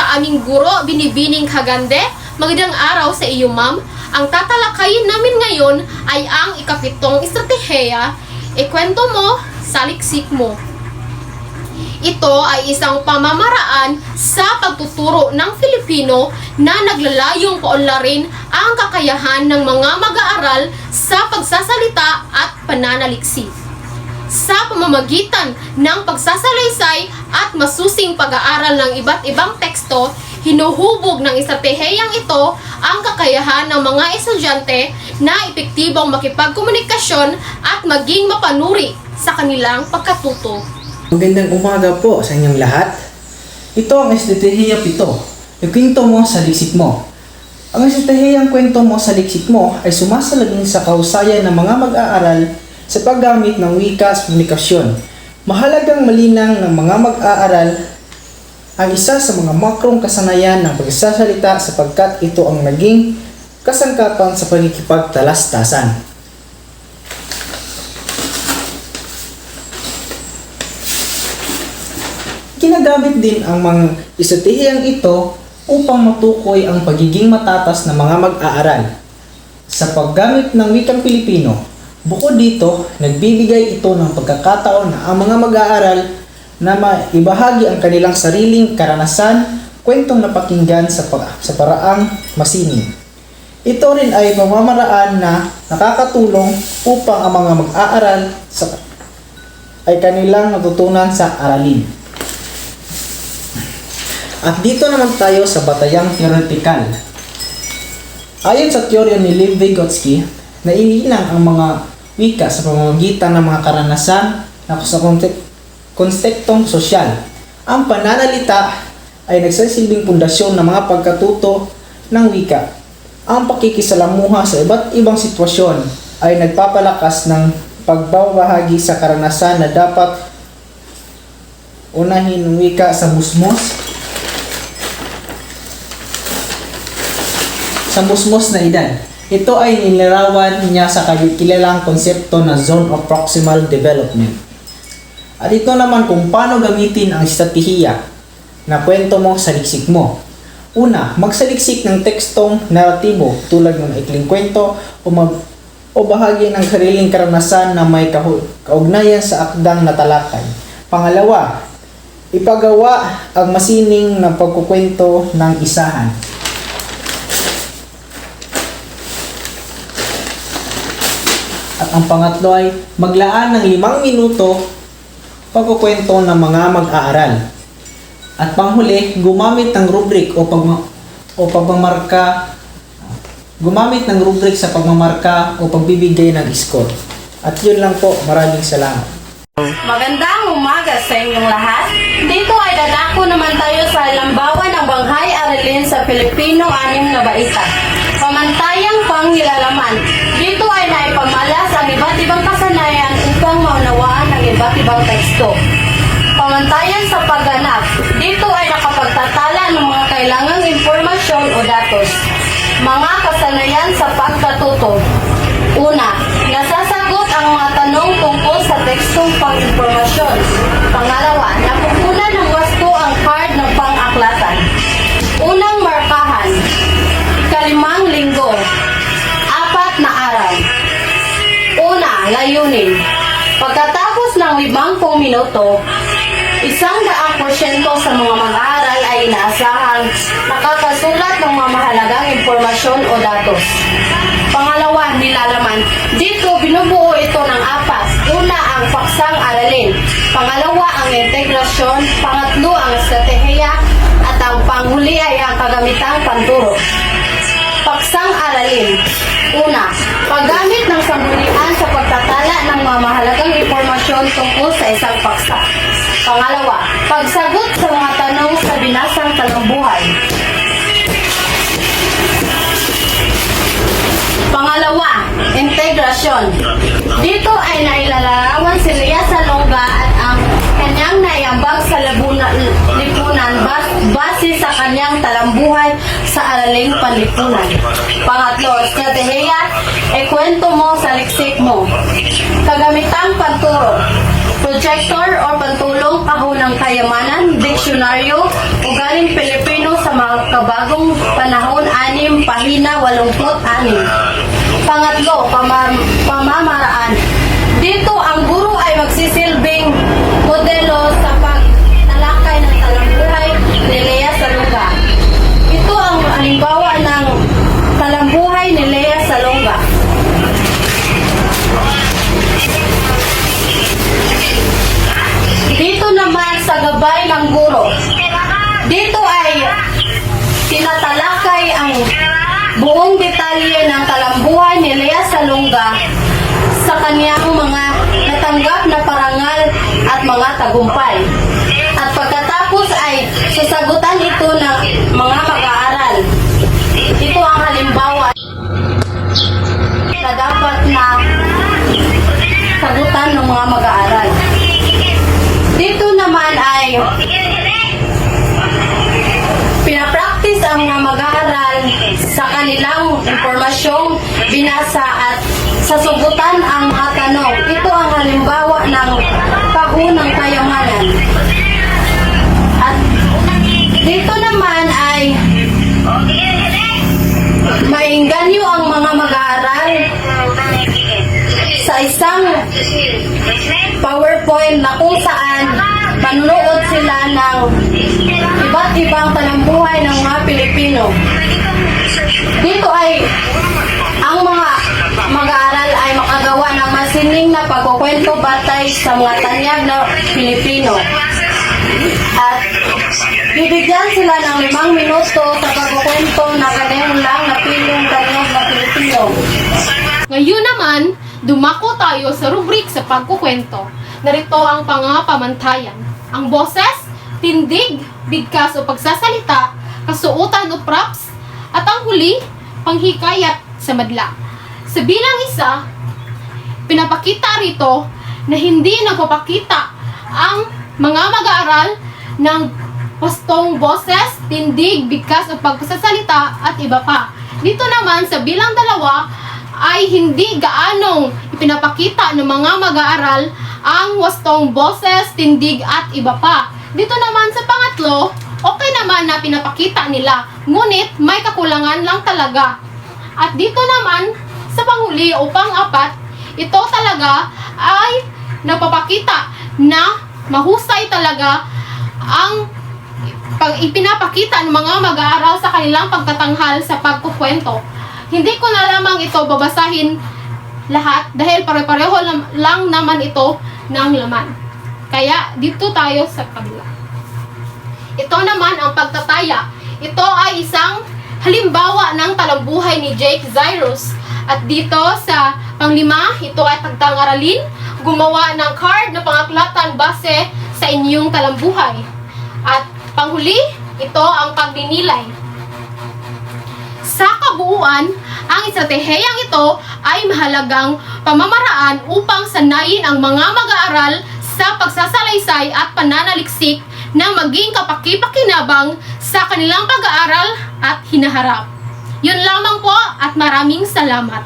sa aming guro, Binibining Kagande. Magandang araw sa iyo, ma'am. Ang tatalakayin namin ngayon ay ang ikapitong estratehiya, ikwento mo, saliksik mo. Ito ay isang pamamaraan sa pagtuturo ng Filipino na naglalayong paunlarin ang kakayahan ng mga mag-aaral sa pagsasalita at pananaliksik. Sa pamamagitan ng pagsasalaysay at masusing pag-aaral ng iba't ibang teksto, hinuhubog ng estratehiyang ito ang kakayahan ng mga estudyante na epektibong makipagkomunikasyon at maging mapanuri sa kanilang pagkatuto. Magandang umaga po sa inyong lahat. Ito ang estratehiya 7. Ikwento mo sa liksik mo. Ang estratehiyang kwento mo sa liksik mo ay sumasalagin sa kahusayan ng mga mag-aaral sa paggamit ng wika sa komunikasyon. Mahalagang malinang ng mga mag-aaral ang isa sa mga makrong kasanayan ng pagsasalita sapagkat ito ang naging kasangkapan sa pagkikipagtalastasan. Ginagamit din ang mga estratehiyang ito upang matukoy ang pagiging matatas ng mga mag-aaral. Sa paggamit ng wikang Pilipino, bukod dito, nagbibigay ito ng pagkakataon na ang mga mag-aaral na maibahagi ang kanilang sariling karanasan, kwentong napakinggan sa paraang masining. Ito rin ay pamamaraan na nakakatulong upang ang mga mag-aaral ay kanilang natutunan sa aralin. At dito naman tayo sa batayang theoretical. Ayon sa teorya ni Lev Vygotsky, naiilang ang mga wika sa pamamagitan ng mga karanasan na sa konseptong sosyal. Ang pananalita ay nagsasilbing pundasyon ng mga pagkatuto ng wika. Ang pakikisalamuha sa iba't ibang sitwasyon ay nagpapalakas ng pagbabahagi sa karanasan na dapat unahin ng wika sa musmos na edad. Ito ay nilarawan niya sa kilalang konsepto na zone of proximal development. At ito naman kung paano gamitin ang estratehiya na kwento mo sa liksik mo. Una, magsaliksik ng tekstong naratibo tulad ng maikling kwento o bahagi ng sariling karanasan na may kaugnayan sa akdang natalakay. Pangalawa, ipagawa ang masining na pagkukwento ng isahan. At ang pangatlo ay maglaan ng 5 minuto pagkukwento ng mga mag-aaral. At panghuli, gumamit ng rubric sa pagmamarka o pagbibigay ng score. At yun lang po, maraming salamat. Magandang umaga sa inyong lahat. Dito ay dadako naman tayo sa halimbawa ng Banghay Aralin sa Filipino 6 na baita. Pamantayang panghilalaman. Dito ay naipamalas ang iba't ibang kasanayan upang maunawaan ang iba't ibang teksto. Pamantayan sa pagganap. Dito ay nakapagtatala ng mga kailangang impormasyon o datos. Mga kasanayan sa pagkatuto. Una, nasasagot ang mga tanong tungkol sa tekstong pang-impormasyon. Pangalawa, napupunan ng wasto ang card ng pang-aklatan. Unang markahan. 5 linggo. 4 na araw. Una, layunin. Pagkatapos ng 50 minuto, 100% sa mga mag-aaral ay inaasahang nakakasulat ng mga mahalagang impormasyon o datos. Pangalawa, nilalaman. Dito, binubuo ito ng 4. Una, ang paksang aralin. Pangalawa, ang integrasyon. Pangatlo, ang estratehiya. At ang panghuli ay ang kagamitang panturo. Paksang aralin. Una, paggamit ng sanggunian sa pagtatala ng mga mahalagang impormasyon tungkol sa isang paksa. Pangalawa, pagsagot sa mga tanong sa binasang talambuhay. Pangalawa, integrasyon. Dito ay nailalarawan si Lea Salonga at ang kanyang naiambag sa lipunan base sa kanyang talambuhay sa araling panlipunan. Pangatlo, estratehiya, ikwento mo sa liksik mo. Kagamitang panturo. Projector o pantulong kahunang kayamanan, diksyonaryo, ugaling Pilipino sa makabagong panahon 6, pahina 86. Pangatlo, pamamaraan. Dito ang guro ay magsisilbing modelo sa pagtalakay ng talambuhay ni Lea Salonga. Ito ang halimbawa ng talambuhay ni Lea Salonga. Dito naman sa gabay ng guro. Dito ay tinatalakay ang buong detalye ng talambuhay ni Lea Salonga sa kanyang mga natanggap na parangal at mga tagumpay. At pagkatapos ay sasagutan ito ng mga mag-aaral. Ito ang halimbawa na dapat na sagutan ng mga mag-aaral. Dito naman ay pinapractice ang mga mag-aaral sa kanilang impormasyong binasa at sasugutan ang mga tanong. Ito ang halimbawa ng kahunang kayamanan. At dito naman ay maingganyo ang mga mag-aaral sa isang PowerPoint na kung saan panunood sila ng iba't ibang talambuhay ng mga Pilipino. Dito ay ang mga mag-aaral ay makagawa ng masining na pagkukwento batay sa mga tanyag na Pilipino. At bibigyan sila ng 5 minuto sa pagkukwento na ganyan lang na pilong tanyag na Pilipino. Ngayon naman, dumako tayo sa rubrik sa pagkukwento. Narito ang pangapamantayan. Ang boses, tindig, bigkas o pagsasalita, kasuotan o props, at ang huli, panghikayat sa madla. Sa bilang isa, pinapakita rito na hindi nagpapakita ang mga mag-aaral ng wastong boses, tindig, bigkas o pagsasalita at iba pa. Dito naman sa bilang 2 ay hindi gaanong ipinapakita ng mga mag-aaral ang wastong boses, tindig at iba pa. Dito naman sa pangatlo, okay naman na pinapakita nila, ngunit may kakulangan lang talaga. At dito naman sa panghuli o pang-4, ito talaga ay nagpapakita na mahusay talaga ang ipinapakita ng mga mag-aaral sa kanilang pagtatanghal sa pagkukwento. Hindi ko na lamang ito babasahin lahat dahil pare-pareho lang naman ito ng laman. Kaya dito tayo sa kabila. Ito naman ang pagtataya. Ito ay isang halimbawa ng talambuhay ni Jake Zyrus. At dito sa panglima, ito ay tagtang-aralin, gumawa ng card na pangaklatan base sa inyong talambuhay. At panghuli, ito ang pagninilay. Sa kabuuan, ang estratehiyang ito ay mahalagang pamamaraan upang sanayin ang mga mag-aaral sa pagsasalaysay at pananaliksik na maging kapaki-pakinabang sa kanilang pag-aaral at hinaharap. Yun lamang po at maraming salamat.